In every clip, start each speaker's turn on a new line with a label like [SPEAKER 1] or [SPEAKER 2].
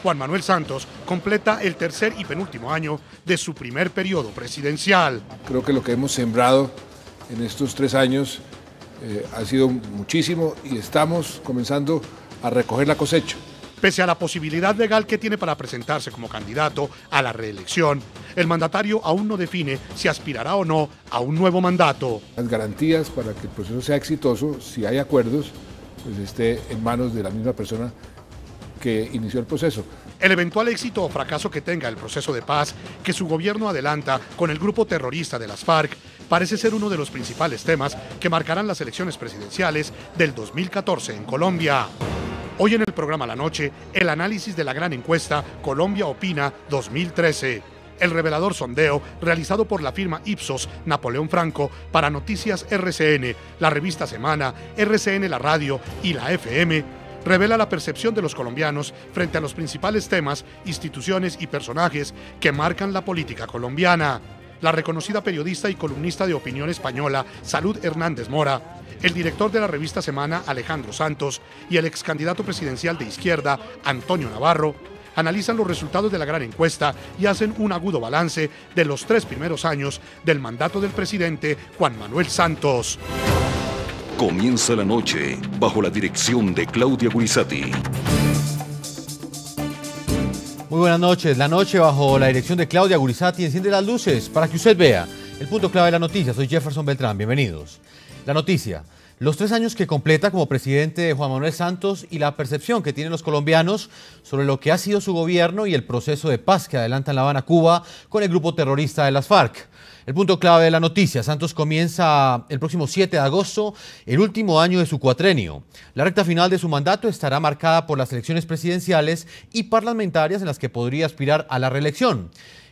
[SPEAKER 1] Juan Manuel Santos completa el tercer y penúltimo año de su primer periodo presidencial.
[SPEAKER 2] Creo que lo que hemos sembrado en estos 3 años ha sido muchísimo y estamos comenzando a recoger la cosecha.
[SPEAKER 1] Pese a la posibilidad legal que tiene para presentarse como candidato a la reelección, el mandatario aún no define si aspirará o no a un nuevo mandato.
[SPEAKER 2] Las garantías para que el proceso sea exitoso, si hay acuerdos, pues esté en manos de la misma persona que inició el proceso.
[SPEAKER 1] El eventual éxito o fracaso que tenga el proceso de paz que su gobierno adelanta con el grupo terrorista de las FARC parece ser uno de los principales temas que marcarán las elecciones presidenciales del 2014 en Colombia. Hoy en el programa La Noche, el análisis de la gran encuesta Colombia Opina 2013. El revelador sondeo realizado por la firma Ipsos Napoleón Franco para Noticias RCN, la revista Semana, RCN La Radio y la FM, revela la percepción de los colombianos frente a los principales temas, instituciones y personajes que marcan la política colombiana. La reconocida periodista y columnista de opinión española Salud Hernández Mora, el director de la revista Semana Alejandro Santos y el ex candidato presidencial de izquierda Antonio Navarro analizan los resultados de la gran encuesta y hacen un agudo balance de los 3 primeros años del mandato del presidente Juan Manuel Santos.
[SPEAKER 3] Comienza la noche bajo la dirección de Claudia Gurizati.
[SPEAKER 4] Muy buenas noches. La noche bajo la dirección de Claudia Gurizati enciende las luces para que usted vea el punto clave de la noticia. Soy Jefferson Beltrán. Bienvenidos. La noticia: los 3 años que completa como presidente Juan Manuel Santos y la percepción que tienen los colombianos sobre lo que ha sido su gobierno y el proceso de paz que adelanta en La Habana, Cuba, con el grupo terrorista de las FARC. El punto clave de la noticia: Santos comienza el próximo 7 de agosto, el último año de su cuatrenio. La recta final de su mandato estará marcada por las elecciones presidenciales y parlamentarias en las que podría aspirar a la reelección.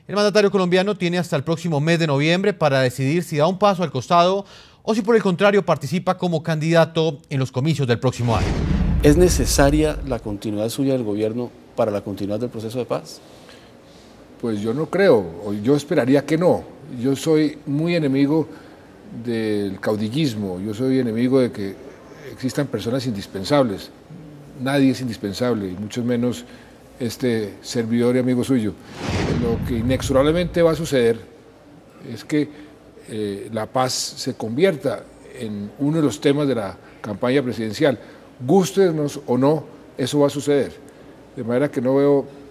[SPEAKER 4] El mandatario colombiano tiene hasta el próximo mes de noviembre para decidir si da un paso al costado o si por el contrario participa como candidato en los comicios del próximo año.
[SPEAKER 5] ¿Es necesaria la continuidad suya del gobierno para la continuidad del proceso de paz?
[SPEAKER 2] Pues yo no creo, o yo esperaría que no. Yo soy muy enemigo del caudillismo, yo soy enemigo de que existan personas indispensables. Nadie es indispensable, y mucho menos este servidor y amigo suyo. Lo que inexorablemente va a suceder es que la paz se convierta en uno de los temas de la campaña presidencial. Gústenos o no, eso va a suceder. De manera que no veo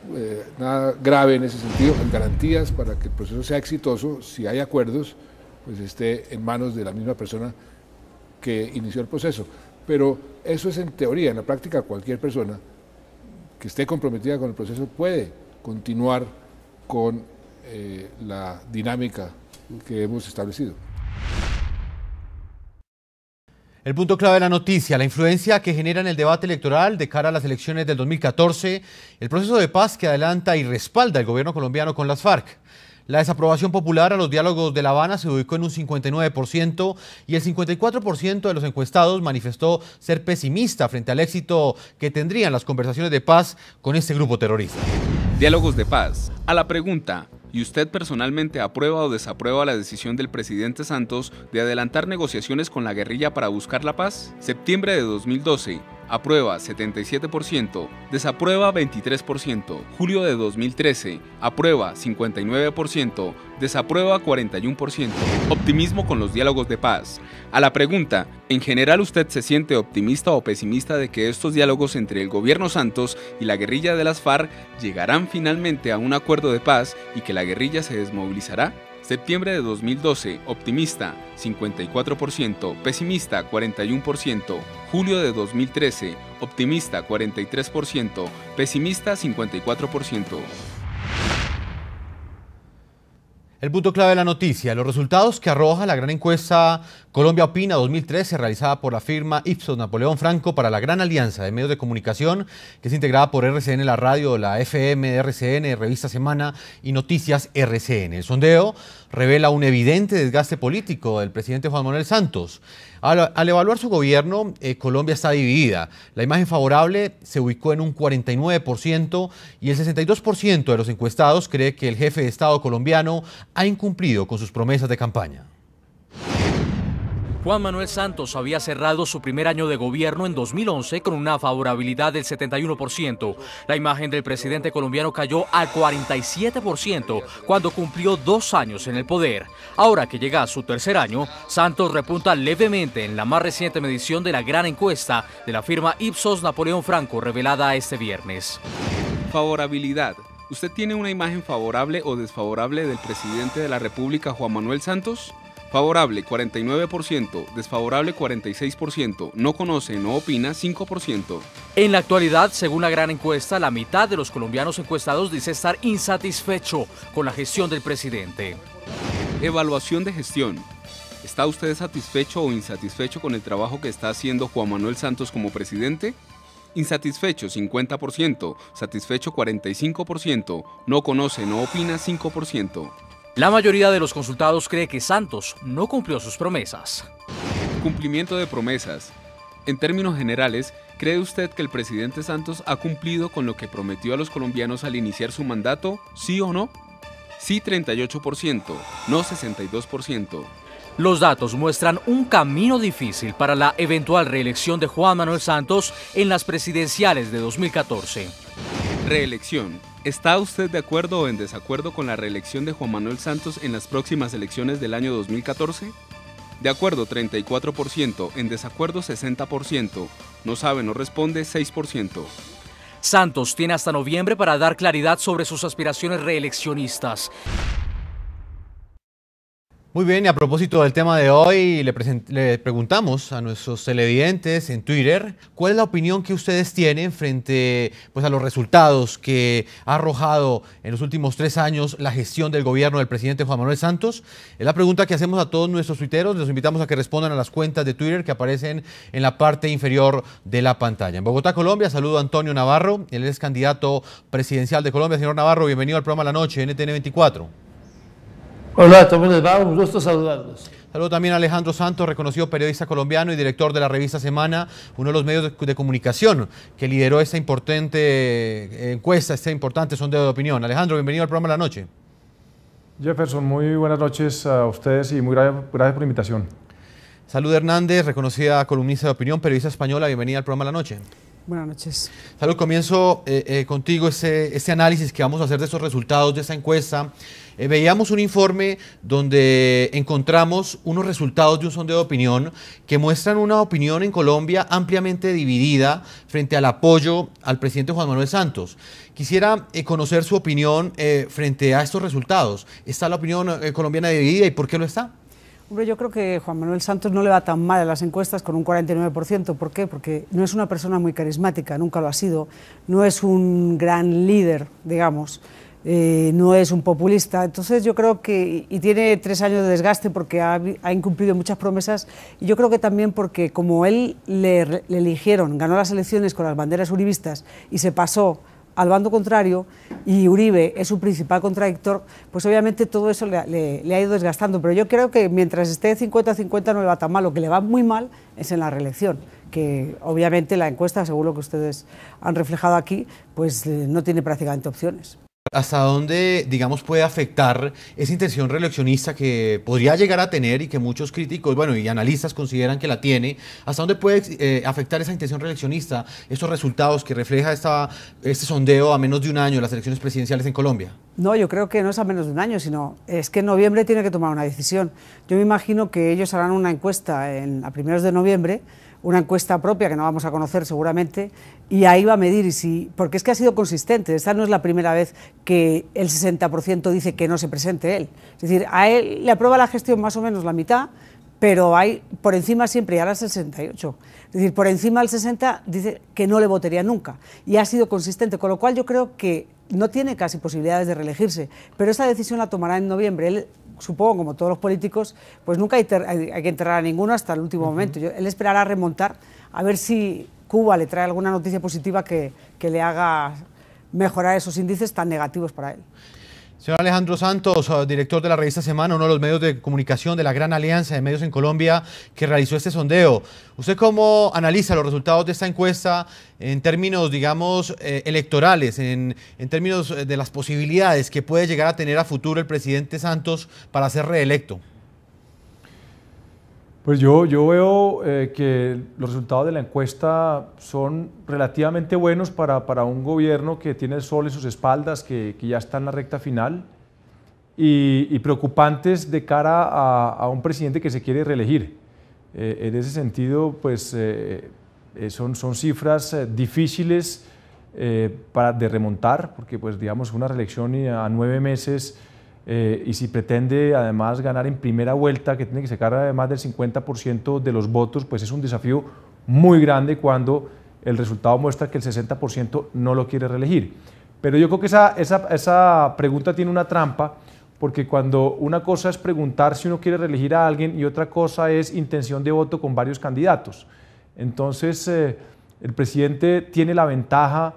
[SPEAKER 2] nada grave en ese sentido. Las garantías para que el proceso sea exitoso, si hay acuerdos, pues esté en manos de la misma persona que inició el proceso. Pero eso es en teoría. En la práctica, cualquier persona que esté comprometida con el proceso puede continuar con la dinámica que hemos establecido.
[SPEAKER 4] El punto clave de la noticia: la influencia que genera en el debate electoral de cara a las elecciones del 2014, el proceso de paz que adelanta y respalda el gobierno colombiano con las FARC. La desaprobación popular a los diálogos de La Habana se ubicó en un 59% y el 54% de los encuestados manifestó ser pesimista frente al éxito que tendrían las conversaciones de paz con este grupo terrorista.
[SPEAKER 6] Diálogos de paz. A la pregunta: ¿y usted personalmente aprueba o desaprueba la decisión del presidente Santos de adelantar negociaciones con la guerrilla para buscar la paz? Septiembre de 2012. Aprueba 77%, desaprueba 23%. Julio de 2013, aprueba 59%, desaprueba 41%. Optimismo con los diálogos de paz. A la pregunta: ¿en general usted se siente optimista o pesimista de que estos diálogos entre el gobierno Santos y la guerrilla de las FARC llegarán finalmente a un acuerdo de paz y que la guerrilla se desmovilizará? Septiembre de 2012, optimista 54%, pesimista 41%. Julio de 2013, optimista 43%, pesimista 54%.
[SPEAKER 4] El punto clave de la noticia: los resultados que arroja la gran encuesta Colombia Opina 2013, realizada por la firma Ipsos Napoleón Franco para la Gran Alianza de Medios de Comunicación, que es integrada por RCN La Radio, la FM de RCN, Revista Semana y Noticias RCN. El sondeo revela un evidente desgaste político del presidente Juan Manuel Santos. Al evaluar su gobierno, Colombia está dividida. La imagen favorable se ubicó en un 49% y el 62% de los encuestados cree que el jefe de Estado colombiano ha incumplido con sus promesas de campaña.
[SPEAKER 7] Juan Manuel Santos había cerrado su primer año de gobierno en 2011 con una favorabilidad del 71%. La imagen del presidente colombiano cayó al 47% cuando cumplió 2 años en el poder. Ahora que llega a su tercer año, Santos repunta levemente en la más reciente medición de la gran encuesta de la firma Ipsos Napoleón Franco, revelada este viernes.
[SPEAKER 6] Favorabilidad. ¿Usted tiene una imagen favorable o desfavorable del presidente de la República, Juan Manuel Santos? Favorable 49%, desfavorable 46%, no conoce, no opina 5%.
[SPEAKER 7] En la actualidad, según la gran encuesta, la mitad de los colombianos encuestados dice estar insatisfecho con la gestión del presidente.
[SPEAKER 6] Evaluación de gestión. ¿Está usted satisfecho o insatisfecho con el trabajo que está haciendo Juan Manuel Santos como presidente? Insatisfecho 50%, satisfecho 45%, no conoce, no opina 5%.
[SPEAKER 7] La mayoría de los consultados cree que Santos no cumplió sus promesas.
[SPEAKER 6] Cumplimiento de promesas. En términos generales, ¿cree usted que el presidente Santos ha cumplido con lo que prometió a los colombianos al iniciar su mandato? ¿Sí o no? Sí 38%, no 62%.
[SPEAKER 7] Los datos muestran un camino difícil para la eventual reelección de Juan Manuel Santos en las presidenciales de 2014.
[SPEAKER 6] Reelección. ¿Está usted de acuerdo o en desacuerdo con la reelección de Juan Manuel Santos en las próximas elecciones del año 2014? De acuerdo 34%, en desacuerdo 60%, no sabe, no responde 6%.
[SPEAKER 7] Santos tiene hasta noviembre para dar claridad sobre sus aspiraciones reeleccionistas.
[SPEAKER 4] Muy bien, y a propósito del tema de hoy, le preguntamos a nuestros televidentes en Twitter cuál es la opinión que ustedes tienen frente a los resultados que ha arrojado en los últimos 3 años la gestión del gobierno del presidente Juan Manuel Santos. Es la pregunta que hacemos a todos nuestros tuiteros. Les invitamos a que respondan a las cuentas de Twitter que aparecen en la parte inferior de la pantalla. En Bogotá, Colombia, saludo a Antonio Navarro. Él es candidato presidencial de Colombia. Señor Navarro, bienvenido al programa La Noche, NTN 24.
[SPEAKER 8] Hola, ¿cómo les va? Un gusto saludarlos.
[SPEAKER 4] Saludo también a Alejandro Santos, reconocido periodista colombiano y director de la revista Semana, uno de los medios de comunicación que lideró esta importante encuesta, este importante sondeo de opinión. Alejandro, bienvenido al programa La Noche.
[SPEAKER 9] Jefferson, muy buenas noches a ustedes y muy gracias por la invitación.
[SPEAKER 4] Salud Hernández, reconocida columnista de opinión, periodista española, bienvenida al programa La Noche.
[SPEAKER 10] Buenas noches.
[SPEAKER 4] Salud, comienzo contigo este análisis que vamos a hacer de estos resultados de esta encuesta. Veíamos un informe donde encontramos unos resultados de un sondeo de opinión que muestran una opinión en Colombia ampliamente dividida frente al apoyo al presidente Juan Manuel Santos. Quisiera conocer su opinión frente a estos resultados. ¿Está la opinión colombiana dividida y por qué lo está?
[SPEAKER 10] Hombre, yo creo que Juan Manuel Santos no le va tan mal en las encuestas con un 49%. ¿Por qué? Porque no es una persona muy carismática, nunca lo ha sido. No es un gran líder, digamos. No es un populista. Entonces yo creo que, y tiene 3 años de desgaste porque ha incumplido muchas promesas, y yo creo que también porque como él le eligieron, ganó las elecciones con las banderas uribistas y se pasó al bando contrario, y Uribe es su principal contradictor, pues obviamente todo eso le ha ido desgastando. Pero yo creo que mientras esté 50-50 no le va tan mal. Lo que le va muy mal es en la reelección, que obviamente la encuesta, según lo que ustedes han reflejado aquí, pues no tiene prácticamente opciones.
[SPEAKER 4] ¿Hasta dónde, digamos, puede afectar esa intención reeleccionista que podría llegar a tener y que muchos críticos, bueno, y analistas consideran que la tiene? ¿Hasta dónde puede afectar esa intención reeleccionista, estos resultados que refleja este sondeo a menos de un año de las elecciones presidenciales en Colombia?
[SPEAKER 10] No, yo creo que no es a menos de un año, sino es que en noviembre tiene que tomar una decisión. Yo me imagino que ellos harán una encuesta a primeros de noviembre, una encuesta propia que no vamos a conocer seguramente, y ahí va a medir, porque es que ha sido consistente. Esta no es la primera vez que el 60% dice que no se presente él. Es decir, a él le aprueba la gestión más o menos la mitad, pero hay por encima siempre, y ahora es el 68%. Es decir, por encima del 60% dice que no le votaría nunca, y ha sido consistente, con lo cual yo creo que no tiene casi posibilidades de reelegirse, pero esa decisión la tomará en noviembre. Él, supongo, como todos los políticos, pues nunca hay que enterrar a ninguno hasta el último momento. Él esperará a remontar, a ver si Cuba le trae alguna noticia positiva que le haga mejorar esos índices tan negativos para él.
[SPEAKER 4] Señor Alejandro Santos, director de la revista Semana, uno de los medios de comunicación de la gran alianza de medios en Colombia que realizó este sondeo. ¿Usted cómo analiza los resultados de esta encuesta en términos, digamos, electorales, en términos de las posibilidades que puede llegar a tener a futuro el presidente Santos para ser reelecto?
[SPEAKER 9] Pues yo veo que los resultados de la encuesta son relativamente buenos para un gobierno que tiene el sol en sus espaldas, que ya está en la recta final, y preocupantes de cara a un presidente que se quiere reelegir. En ese sentido, pues son cifras difíciles de remontar, porque pues digamos una reelección a 9 meses y si pretende además ganar en primera vuelta, que tiene que sacar además del 50% de los votos, pues es un desafío muy grande cuando el resultado muestra que el 60% no lo quiere reelegir. Pero yo creo que esa pregunta tiene una trampa, porque cuando una cosa es preguntar si uno quiere reelegir a alguien y otra cosa es intención de voto con varios candidatos. Entonces el presidente tiene la ventaja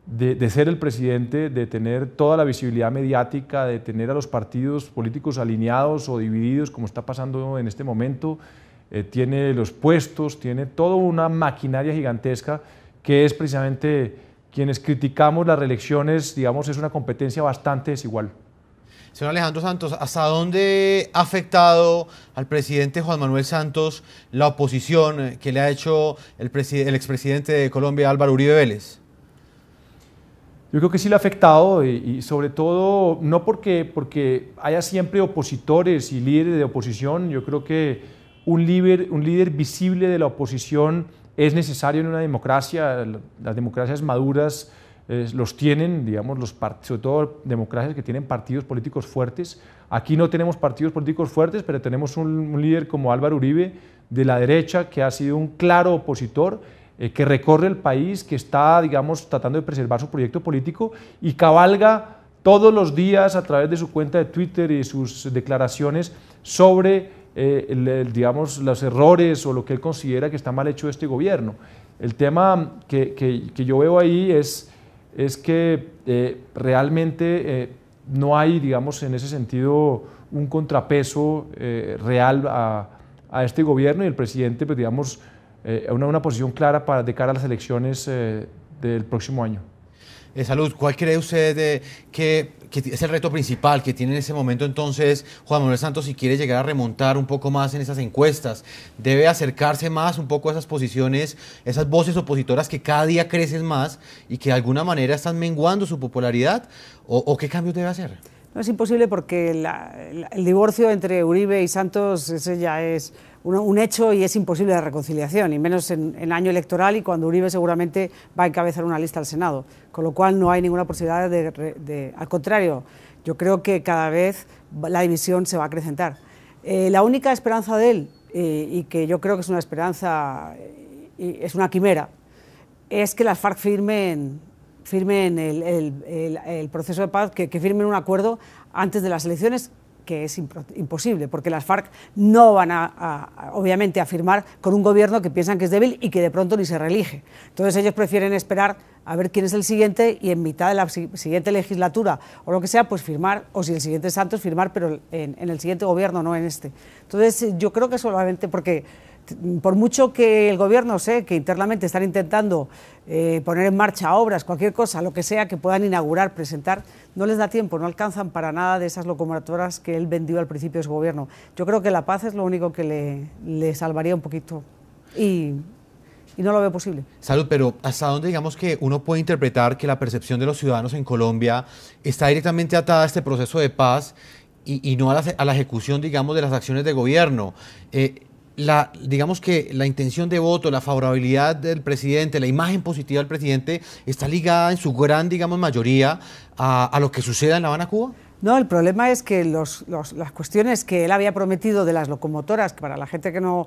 [SPEAKER 9] de ser el presidente, de tener toda la visibilidad mediática, de tener a los partidos políticos alineados o divididos como está pasando en este momento, tiene los puestos, tiene toda una maquinaria gigantesca que es precisamente quienes criticamos las reelecciones, digamos, es una competencia bastante desigual.
[SPEAKER 4] Señor Alejandro Santos, ¿hasta dónde ha afectado al presidente Juan Manuel Santos la oposición que le ha hecho el expresidente de Colombia, Álvaro Uribe Vélez?
[SPEAKER 9] Yo creo que sí le ha afectado y sobre todo no porque haya siempre opositores y líderes de oposición. Yo creo que un líder visible de la oposición es necesario en una democracia. Las democracias maduras los tienen, digamos, sobre todo democracias que tienen partidos políticos fuertes. Aquí no tenemos partidos políticos fuertes, pero tenemos un líder como Álvaro Uribe de la derecha que ha sido un claro opositor, que recorre el país, que está, digamos, tratando de preservar su proyecto político y cabalga todos los días a través de su cuenta de Twitter y sus declaraciones sobre, digamos, los errores o lo que él considera que está mal hecho este gobierno. El tema que yo veo ahí es que realmente no hay, digamos, en ese sentido un contrapeso real a este gobierno y el presidente, pues, digamos, una posición clara de cara a las elecciones del próximo año.
[SPEAKER 4] Salud, ¿cuál cree usted que es el reto principal que tiene en ese momento entonces Juan Manuel Santos si quiere llegar a remontar un poco más en esas encuestas? ¿Debe acercarse más un poco a esas posiciones, esas voces opositoras que cada día crecen más y que de alguna manera están menguando su popularidad? ¿O qué cambios debe hacer?
[SPEAKER 10] No es imposible porque el divorcio entre Uribe y Santos ese ya es un hecho y es imposible de reconciliación, y menos en año electoral y cuando Uribe seguramente va a encabezar una lista al Senado, con lo cual no hay ninguna posibilidad al contrario, yo creo que cada vez la división se va a acrecentar. La única esperanza de él, y que yo creo que es una esperanza, es una quimera, es que las FARC firmen el proceso de paz, que firmen un acuerdo antes de las elecciones, que es imposible, porque las FARC no van obviamente a firmar con un gobierno que piensan que es débil y que de pronto ni se reelige. Entonces ellos prefieren esperar a ver quién es el siguiente y en mitad de la siguiente legislatura o lo que sea, pues firmar, o si el siguiente es Santos, firmar, pero en el siguiente gobierno, no en este. Entonces yo creo que solamente porque por mucho que el gobierno sé que internamente están intentando poner en marcha obras, cualquier cosa, lo que sea que puedan inaugurar, presentar, no les da tiempo, no alcanzan para nada de esas locomotoras que él vendió al principio de su gobierno. Yo creo que la paz es lo único que le salvaría un poquito y no lo veo posible.
[SPEAKER 4] Salud, pero ¿hasta dónde digamos que uno puede interpretar que la percepción de los ciudadanos en Colombia está directamente atada a este proceso de paz y no a la ejecución, digamos, de las acciones de gobierno? Digamos que la intención de voto, la favorabilidad del presidente, la imagen positiva del presidente está ligada en su gran, digamos, mayoría a lo que suceda en La Habana, Cuba.
[SPEAKER 10] No, el problema es que las cuestiones que él había prometido de las locomotoras, que para la gente que no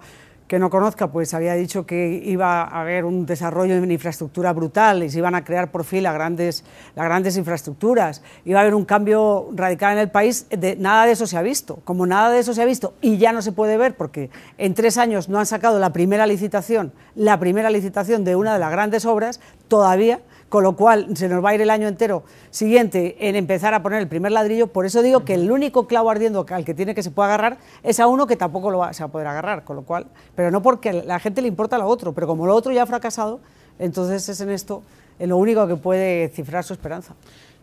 [SPEAKER 10] conozca, pues había dicho que iba a haber un desarrollo en infraestructura brutal y se iban a crear por fin las grandes infraestructuras, iba a haber un cambio radical en el país, nada de eso se ha visto. Como nada de eso se ha visto y ya no se puede ver porque en 3 años no han sacado la primera licitación de una de las grandes obras todavía, con lo cual se nos va a ir el año entero siguiente en empezar a poner el primer ladrillo. Por eso digo que el único clavo ardiendo al que tiene que se puede agarrar es a uno que tampoco se va a poder agarrar, con lo cual, pero no porque a la gente le importa lo otro, pero como lo otro ya ha fracasado, entonces es en esto en lo único que puede cifrar su esperanza.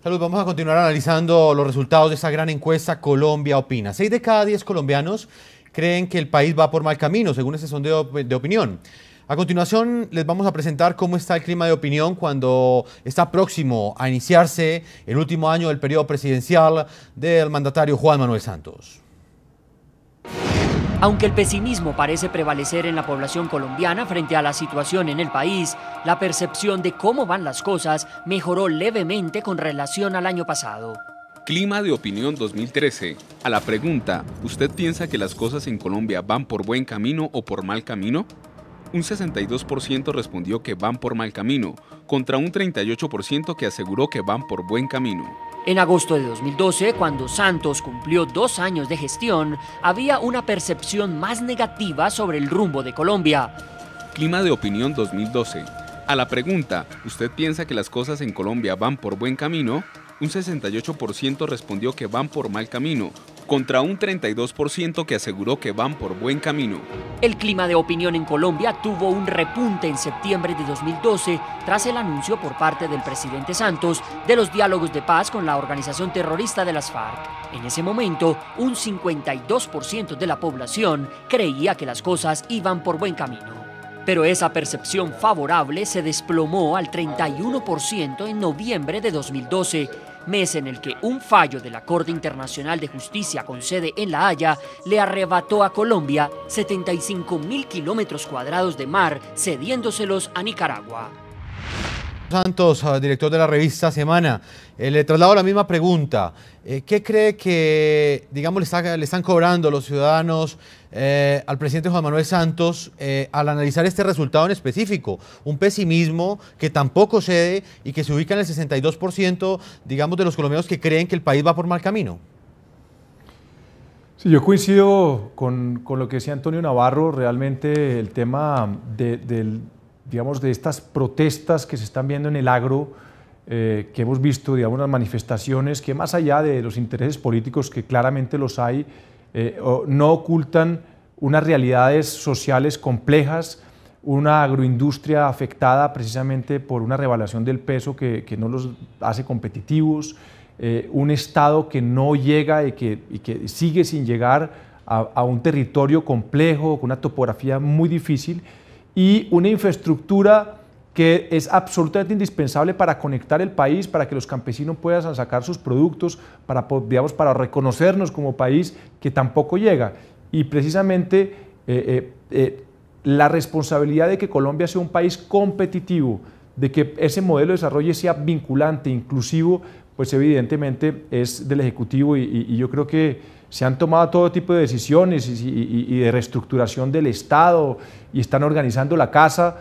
[SPEAKER 4] Salud, vamos a continuar analizando los resultados de esta gran encuesta Colombia Opina. 6 de cada 10 colombianos creen que el país va por mal camino, según ese sondeo de opinión. A continuación, les vamos a presentar cómo está el clima de opinión cuando está próximo a iniciarse el último año del periodo presidencial del mandatario Juan Manuel Santos.
[SPEAKER 11] Aunque el pesimismo parece prevalecer en la población colombiana frente a la situación en el país, la percepción de cómo van las cosas mejoró levemente con relación al año pasado.
[SPEAKER 6] Clima de opinión 2013. A la pregunta, ¿usted piensa que las cosas en Colombia van por buen camino o por mal camino? Un 62% respondió que van por mal camino, contra un 38% que aseguró que van por buen camino.
[SPEAKER 11] En agosto de 2012, cuando Santos cumplió 2 años de gestión, había una percepción más negativa sobre el rumbo de Colombia.
[SPEAKER 6] Clima de opinión 2012. A la pregunta, ¿usted piensa que las cosas en Colombia van por buen camino? Un 68% respondió que van por mal camino, contra un 32% que aseguró que van por buen camino.
[SPEAKER 11] El clima de opinión en Colombia tuvo un repunte en septiembre de 2012 tras el anuncio por parte del presidente Santos de los diálogos de paz con la organización terrorista de las FARC. En ese momento, un 52% de la población creía que las cosas iban por buen camino. Pero esa percepción favorable se desplomó al 31% en noviembre de 2012, mes en el que un fallo de la Corte Internacional de Justicia con sede en La Haya le arrebató a Colombia 75.000 kilómetros cuadrados de mar, cediéndoselos a Nicaragua.
[SPEAKER 4] Santos, director de la revista Semana, le traslado la misma pregunta. ¿Qué cree que, digamos, le están cobrando los ciudadanos al presidente Juan Manuel Santos al analizar este resultado en específico? Un pesimismo que tampoco cede y que se ubica en el 62%, digamos, de los colombianos que creen que el país va por mal camino.
[SPEAKER 9] Sí, yo coincido con lo que decía Antonio Navarro. Realmente el tema digamos, de estas protestas que se están viendo en el agro, que hemos visto, digamos, las manifestaciones que más allá de los intereses políticos, que claramente los hay, no ocultan unas realidades sociales complejas, una agroindustria afectada precisamente por una revaluación del peso que no los hace competitivos, un Estado que no llega y que sigue sin llegar a un territorio complejo, con una topografía muy difícil, y una infraestructura que es absolutamente indispensable para conectar el país, para que los campesinos puedan sacar sus productos, digamos, para reconocernos como país, que tampoco llega. Y precisamente la responsabilidad de que Colombia sea un país competitivo, de que ese modelo de desarrollo sea vinculante, inclusivo, pues evidentemente es del Ejecutivo, y yo creo que se han tomado todo tipo de decisiones y de reestructuración del Estado, y están organizando la casa,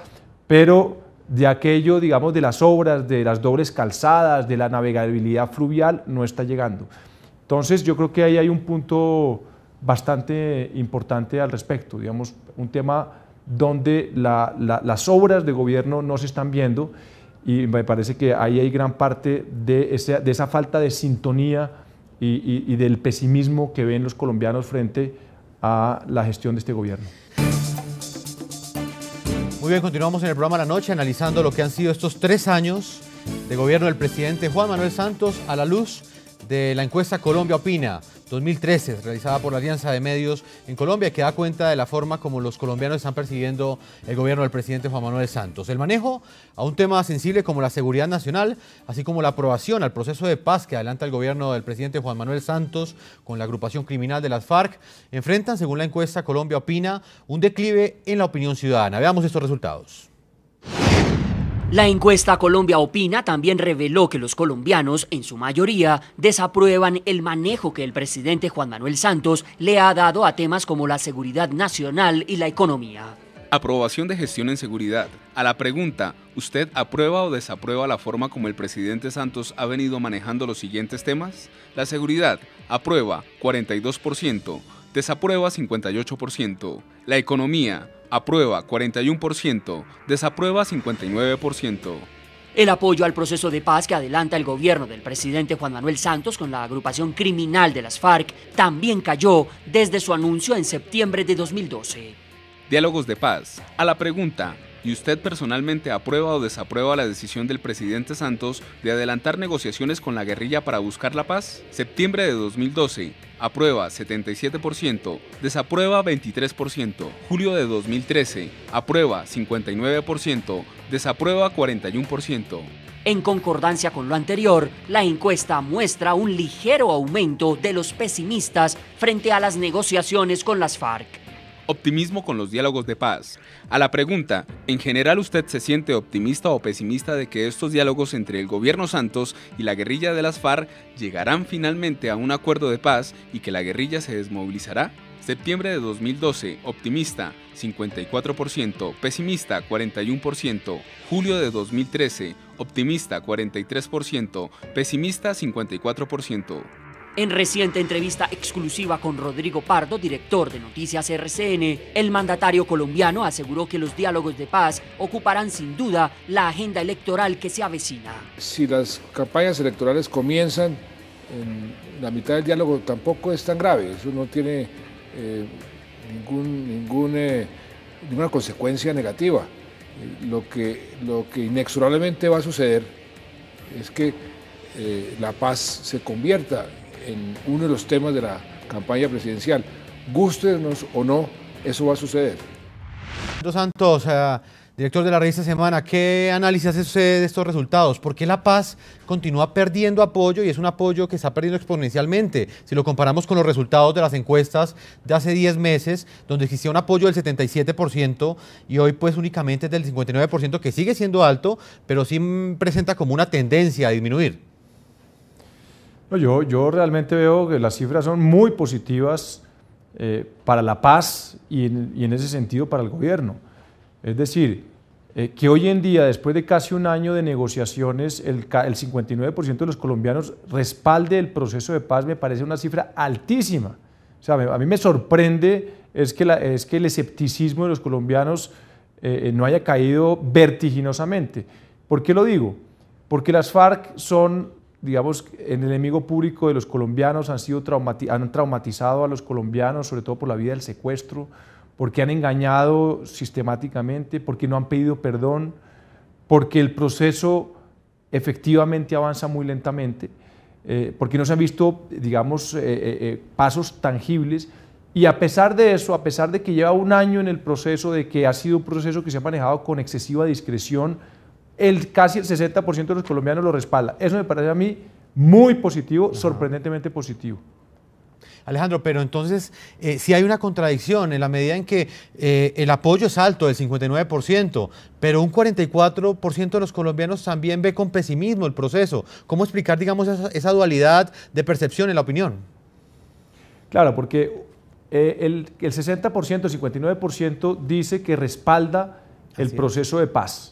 [SPEAKER 9] pero de aquello, digamos, de las obras, de las dobles calzadas, de la navegabilidad fluvial, no está llegando. Entonces yo creo que ahí hay un punto bastante importante al respecto, digamos, un tema donde las obras de gobierno no se están viendo, y me parece que ahí hay gran parte de esa falta de sintonía y del pesimismo que ven los colombianos frente a la gestión de este gobierno.
[SPEAKER 4] Muy bien, continuamos en el programa La Noche analizando lo que han sido estos 3 años de gobierno del presidente Juan Manuel Santos a la luz de la encuesta Colombia Opina 2013, realizada por la Alianza de Medios en Colombia, que da cuenta de la forma como los colombianos están persiguiendo el gobierno del presidente Juan Manuel Santos. El manejo a un tema sensible como la seguridad nacional, así como la aprobación al proceso de paz que adelanta el gobierno del presidente Juan Manuel Santos con la agrupación criminal de las FARC, enfrentan, según la encuesta Colombia Opina, un declive en la opinión ciudadana. Veamos estos resultados.
[SPEAKER 11] La encuesta Colombia Opina también reveló que los colombianos, en su mayoría, desaprueban el manejo que el presidente Juan Manuel Santos le ha dado a temas como la seguridad nacional y la economía.
[SPEAKER 6] Aprobación de gestión en seguridad. A la pregunta, ¿usted aprueba o desaprueba la forma como el presidente Santos ha venido manejando los siguientes temas? La seguridad, aprueba 42%, desaprueba 58%. La economía, aprueba 41%, desaprueba 59%.
[SPEAKER 11] El apoyo al proceso de paz que adelanta el gobierno del presidente Juan Manuel Santos con la agrupación criminal de las FARC también cayó desde su anuncio en septiembre de 2012.
[SPEAKER 6] Diálogos de paz. A la pregunta, ¿Y usted personalmente aprueba o desaprueba la decisión del presidente Santos de adelantar negociaciones con la guerrilla para buscar la paz? Septiembre de 2012, aprueba 77%, desaprueba 23%. Julio de 2013, aprueba 59%, desaprueba 41%.
[SPEAKER 11] En concordancia con lo anterior, la encuesta muestra un ligero aumento de los pesimistas frente a las negociaciones con las FARC.
[SPEAKER 6] Optimismo con los diálogos de paz. A la pregunta, ¿en general usted se siente optimista o pesimista de que estos diálogos entre el gobierno Santos y la guerrilla de las FARC llegarán finalmente a un acuerdo de paz y que la guerrilla se desmovilizará? Septiembre de 2012, optimista, 54%, pesimista, 41%. Julio de 2013, optimista, 43%, pesimista, 54%.
[SPEAKER 11] En reciente entrevista exclusiva con Rodrigo Pardo, director de Noticias RCN, el mandatario colombiano aseguró que los diálogos de paz ocuparán sin duda la agenda electoral que se avecina.
[SPEAKER 2] Si las campañas electorales comienzan en la mitad del diálogo, tampoco es tan grave, eso no tiene ninguna consecuencia negativa. Lo que inexorablemente va a suceder es que la paz se convierta en uno de los temas de la campaña presidencial. Gústenos o no, eso va a suceder.
[SPEAKER 4] Dos Santos, director de la revista Semana, ¿qué análisis hace usted de estos resultados? ¿Por qué la paz continúa perdiendo apoyo y es un apoyo que está perdiendo exponencialmente? Si lo comparamos con los resultados de las encuestas de hace 10 meses, donde existía un apoyo del 77% y hoy pues únicamente es del 59%, que sigue siendo alto, pero sí presenta como una tendencia a disminuir.
[SPEAKER 9] No, yo realmente veo que las cifras son muy positivas para la paz y en ese sentido para el gobierno. Es decir, que hoy en día, después de casi un año de negociaciones, el 59% de los colombianos respalde el proceso de paz me parece una cifra altísima. O sea, a mí me sorprende es que el escepticismo de los colombianos no haya caído vertiginosamente. ¿Por qué lo digo? Porque las FARC son, digamos, el enemigo público de los colombianos, han traumatizado a los colombianos, sobre todo por la vía del secuestro, porque han engañado sistemáticamente, porque no han pedido perdón, porque el proceso efectivamente avanza muy lentamente, porque no se han visto, digamos, pasos tangibles. Y a pesar de eso, a pesar de que lleva un año en el proceso, de que ha sido un proceso que se ha manejado con excesiva discreción, casi el 60% de los colombianos lo respalda. Eso me parece a mí muy positivo, sorprendentemente positivo.
[SPEAKER 4] Alejandro, pero entonces sí hay una contradicción en la medida en que el apoyo es alto, del 59%, pero un 44% de los colombianos también ve con pesimismo el proceso. ¿Cómo explicar, digamos, esa dualidad de percepción en la opinión?
[SPEAKER 9] Claro, porque el 60%, el 59% dice que respalda el proceso de paz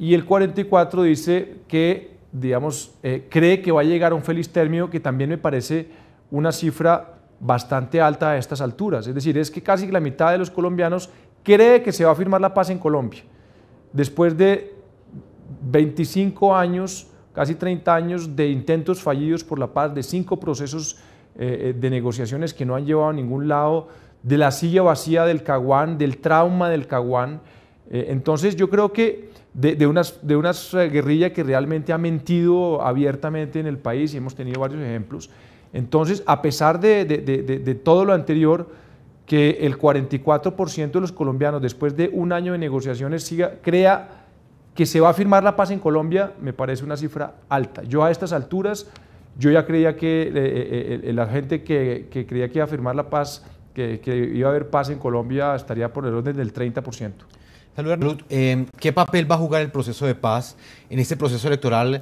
[SPEAKER 9] y el 44% dice que, digamos, cree que va a llegar a un feliz término, que también me parece una cifra bastante alta a estas alturas. Es decir, es que casi la mitad de los colombianos cree que se va a firmar la paz en Colombia. Después de 25 años, casi 30 años de intentos fallidos por la paz, de 5 procesos de negociaciones que no han llevado a ningún lado, de la silla vacía del Caguán, del trauma del Caguán. Entonces yo creo que de unas guerrilla que realmente ha mentido abiertamente en el país, y hemos tenido varios ejemplos. Entonces, a pesar de todo lo anterior, que el 44% de los colombianos, después de un año de negociaciones, crea que se va a firmar la paz en Colombia, me parece una cifra alta. Yo a estas alturas, yo ya creía que la gente que creía que iba a firmar la paz, que iba a haber paz en Colombia, estaría por el orden del 30%.
[SPEAKER 4] ¿Qué papel va a jugar el proceso de paz en este proceso electoral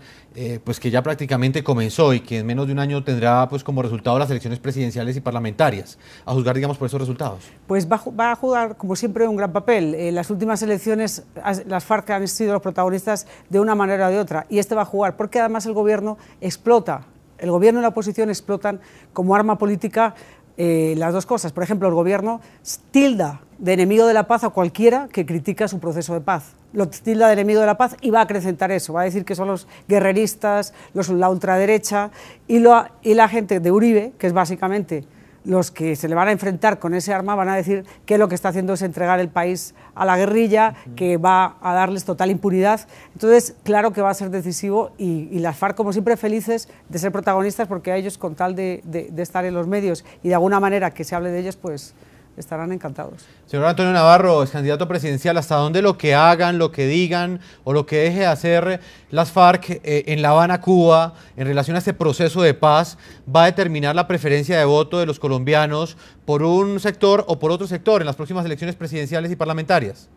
[SPEAKER 4] pues que ya prácticamente comenzó y que en menos de un año tendrá pues como resultado las elecciones presidenciales y parlamentarias, a juzgar, digamos, por esos resultados? Pues
[SPEAKER 10] va a jugar, como siempre, un gran papel. En las últimas elecciones las FARC han sido los protagonistas de una manera o de otra, y este va a jugar porque además el gobierno explota, el gobierno y la oposición explotan como arma política las dos cosas. Por ejemplo, el gobierno tilda de enemigo de la paz a cualquiera que critica su proceso de paz. Lo tilda de enemigo de la paz y va a acrecentar eso, va a decir que son los guerreristas, la ultraderecha y la gente de Uribe, que es básicamente los que se le van a enfrentar con ese arma van a decir que lo que está haciendo es entregar el país a la guerrilla, que va a darles total impunidad. Entonces, claro que va a ser decisivo y las FARC, como siempre, felices de ser protagonistas, porque a ellos, con tal de estar en los medios y de alguna manera que se hable de ellos, pues estarán encantados.
[SPEAKER 4] Señor Antonio Navarro, es candidato presidencial, ¿hasta dónde lo que hagan, lo que digan o lo que deje de hacer las FARC en La Habana, Cuba, en relación a este proceso de paz, va a determinar la preferencia de voto de los colombianos por un sector o por otro sector en las próximas elecciones presidenciales y parlamentarias?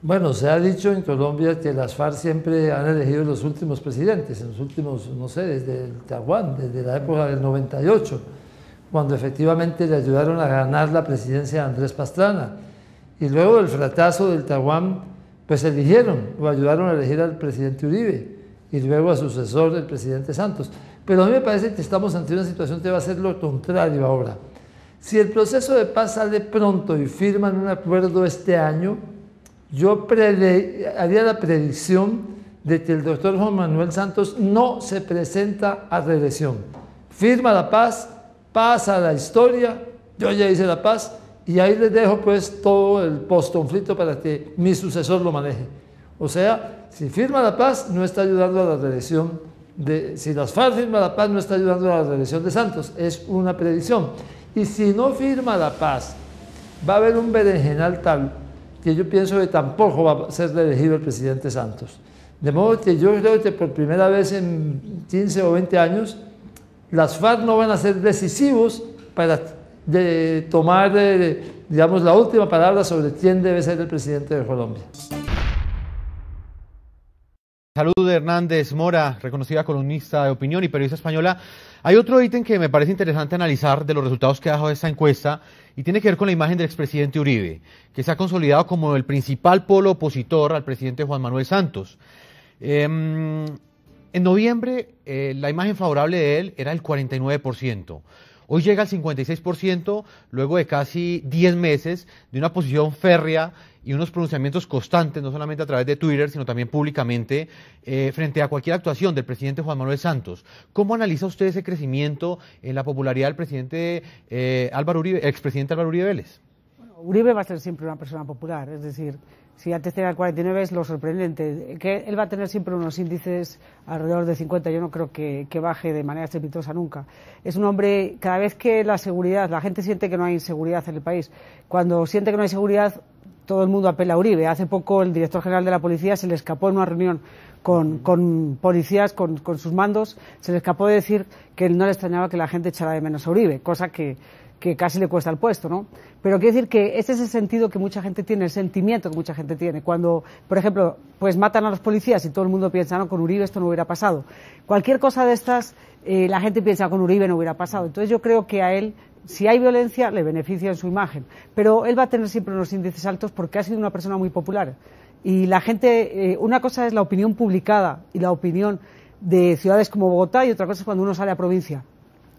[SPEAKER 8] Bueno, se ha dicho en Colombia que las FARC siempre han elegido los últimos presidentes, en los últimos, no sé, desde el Tahuán, desde la época del 98, cuando efectivamente le ayudaron a ganar la presidencia a Andrés Pastrana. Y luego del fracaso del Tahuán, pues eligieron o ayudaron a elegir al presidente Uribe y luego a su sucesor, el presidente Santos. Pero a mí me parece que estamos ante una situación que va a ser lo contrario ahora. Si el proceso de paz sale pronto y firman un acuerdo este año, yo haría la predicción de que el doctor Juan Manuel Santos no se presenta a reelección. Firma la paz, pasa a la historia, yo ya hice la paz y ahí les dejo pues todo el postconflicto para que mi sucesor lo maneje. O sea, si firma la paz no está ayudando a la reelección si las FARC firma la paz no está ayudando a la reelección de Santos, es una predicción. Y si no firma la paz, va a haber un berenjenal tal que yo pienso que tampoco va a ser elegido el presidente Santos. De modo que yo creo que por primera vez en 15 o 20 años las FARC no van a ser decisivos para tomar, digamos, la última palabra sobre quién debe ser el presidente de Colombia.
[SPEAKER 4] Salud de Hernández Mora, reconocida columnista de opinión y periodista española. Hay otro ítem que me parece interesante analizar de los resultados que ha dejado esta encuesta y tiene que ver con la imagen del expresidente Uribe, que se ha consolidado como el principal polo opositor al presidente Juan Manuel Santos. En noviembre, la imagen favorable de él era el 49%. Hoy llega al 56%, luego de casi 10 meses de una posición férrea y unos pronunciamientos constantes, no solamente a través de Twitter, sino también públicamente, frente a cualquier actuación del presidente Juan Manuel Santos. ¿Cómo analiza usted ese crecimiento en la popularidad del presidente expresidente Álvaro Uribe Vélez?
[SPEAKER 10] Bueno, Uribe va a ser siempre una persona popular, es decir, si antes tenía el 49 es lo sorprendente, que él va a tener siempre unos índices alrededor de 50, yo no creo que baje de manera estrepitosa nunca. Es un hombre, cada vez que la gente siente que no hay inseguridad en el país, cuando siente que no hay seguridad, todo el mundo apela a Uribe. Hace poco el director general de la policía se le escapó en una reunión con policías, con sus mandos, se le escapó de decir que no le extrañaba que la gente echara de menos a Uribe, cosa que casi le cuesta el puesto, ¿no? Pero quiero decir que ese es el sentido que mucha gente tiene, el sentimiento que mucha gente tiene. Cuando, por ejemplo, pues matan a los policías y todo el mundo piensa, no, con Uribe esto no hubiera pasado. Cualquier cosa de estas, la gente piensa, con Uribe no hubiera pasado. Entonces yo creo que a él, si hay violencia, le beneficia en su imagen. Pero él va a tener siempre unos índices altos porque ha sido una persona muy popular. Y la gente, una cosa es la opinión publicada y la opinión de ciudades como Bogotá y otra cosa es cuando uno sale a provincia.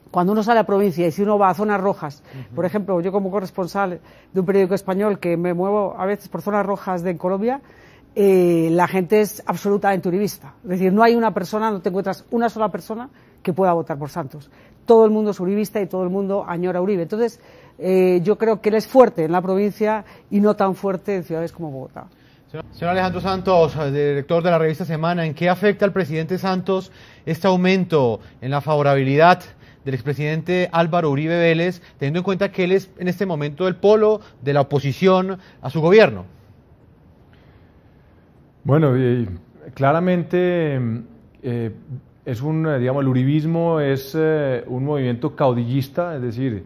[SPEAKER 10] Cuando uno sale a provincia y si uno va a zonas rojas, por ejemplo, yo como corresponsal de un periódico español que me muevo a veces por zonas rojas de Colombia, la gente es absolutamente uribista. Es decir, no hay una persona, no te encuentras una sola persona que pueda votar por Santos. Todo el mundo es uribista y todo el mundo añora a Uribe. Entonces, yo creo que él es fuerte en la provincia y no tan fuerte en ciudades como Bogotá.
[SPEAKER 4] Señor Alejandro Santos, director de la revista Semana, ¿en qué afecta al presidente Santos este aumento en la favorabilidad del expresidente Álvaro Uribe Vélez, teniendo en cuenta que él es en este momento el polo de la oposición a su gobierno?
[SPEAKER 9] Bueno, claramente es digamos, el uribismo es un movimiento caudillista, es decir,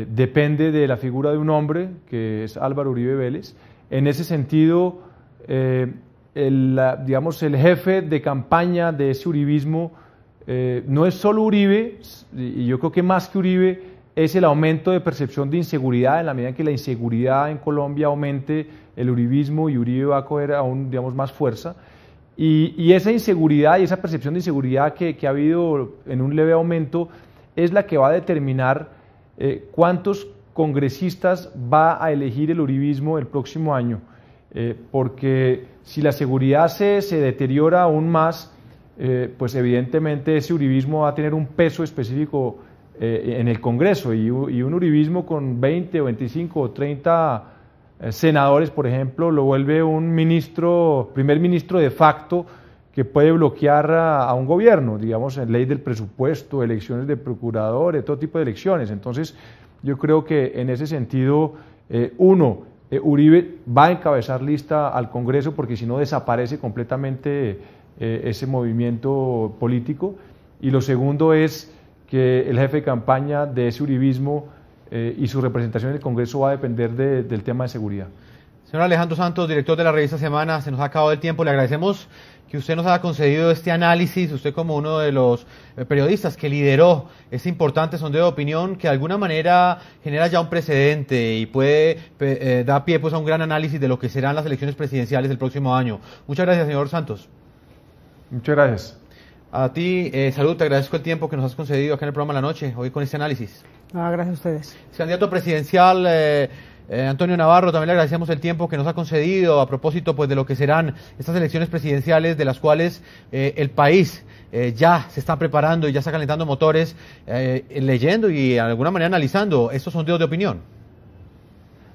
[SPEAKER 9] depende de la figura de un hombre, que es Álvaro Uribe Vélez. En ese sentido, digamos, el jefe de campaña de ese uribismo no es solo Uribe, y yo creo que más que Uribe es el aumento de percepción de inseguridad. En la medida en que la inseguridad en Colombia aumente, el uribismo y Uribe va a coger aún, digamos, más fuerza. Y esa inseguridad y esa percepción de inseguridad que ha habido en un leve aumento es la que va a determinar cuántos congresistas va a elegir el uribismo el próximo año. Porque si la seguridad se deteriora aún más, pues evidentemente ese uribismo va a tener un peso específico en el Congreso y un uribismo con 20 o 25 o 30 senadores, por ejemplo, lo vuelve un primer ministro de facto que puede bloquear a un gobierno, digamos, en ley del presupuesto, elecciones de procuradores, todo tipo de elecciones. Entonces, yo creo que en ese sentido, Uribe va a encabezar lista al Congreso porque si no desaparece completamente ese movimiento político. Y lo segundo es que el jefe de campaña de ese uribismo y su representación en el Congreso va a depender del tema de seguridad.
[SPEAKER 4] Señor Alejandro Santos, director de la revista Semana, se nos ha acabado el tiempo. Le agradecemos que usted nos haya concedido este análisis, usted como uno de los periodistas que lideró este importante sondeo de opinión que de alguna manera genera ya un precedente y puede dar pie pues, a un gran análisis de lo que serán las elecciones presidenciales del próximo año. Muchas gracias, señor Santos.
[SPEAKER 9] Muchas gracias.
[SPEAKER 4] A ti, Salud, te agradezco el tiempo que nos has concedido acá en el programa La Noche, hoy con este análisis.
[SPEAKER 10] Gracias a ustedes.
[SPEAKER 4] Candidato presidencial Antonio Navarro, también le agradecemos el tiempo que nos ha concedido a propósito pues, de lo que serán estas elecciones presidenciales de las cuales el país ya se está preparando y ya está calentando motores, leyendo y de alguna manera analizando estos sondeos de opinión.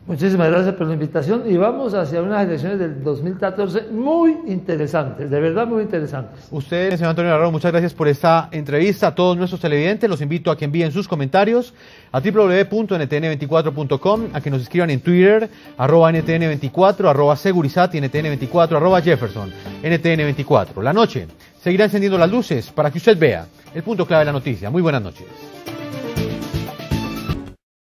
[SPEAKER 8] Muchísimas gracias por la invitación y vamos hacia unas elecciones del 2014 muy interesantes, de verdad muy interesantes.
[SPEAKER 4] Usted, señor Antonio Navarro, muchas gracias por esta entrevista. A todos nuestros televidentes los invito a que envíen sus comentarios a www.ntn24.com, a que nos escriban en Twitter, @ntn24, @segurizat y ntn24, @Jefferson, ntn24. La noche seguirá encendiendo las luces para que usted vea el punto clave de la noticia. Muy buenas noches.